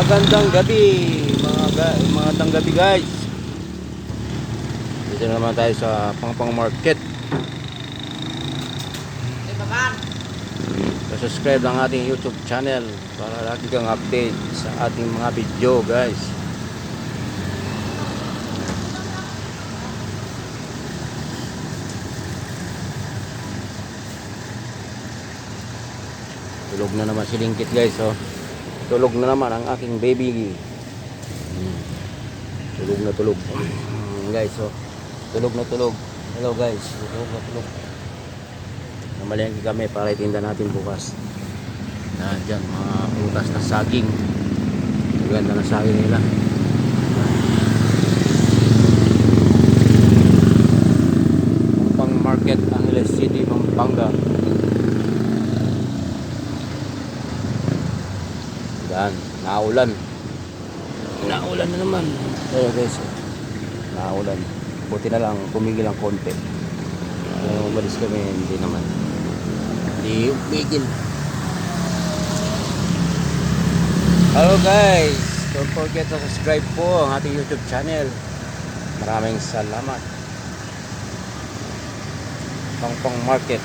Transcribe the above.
Magandang gabi magandang gabi guys. Dito na naman tayo sa Pangpang Market. Subscribe lang ating YouTube channel para lagi kang update sa ating mga video guys. Tulog na naman si Lingkit guys, oh. Tulog na naman ang aking baby. Tulog na tulog. Guys, oh. Tulog na tulog. Hello guys, tulog na tulog. Namalengke kami para itinda natin bukas. Dyan, mga prutas na saging. Maganda na saging nila. Pang Market, Angeles City, Pampanga. Yan, naulan. Naulan na naman. Ayan guys, naulan. Buti na lang, pumigil ang konti. Umalis kami, hindi naman. Hindi umigil. Hello guys, don't forget to subscribe po ang ating YouTube channel. Maraming salamat. Pangpang Market.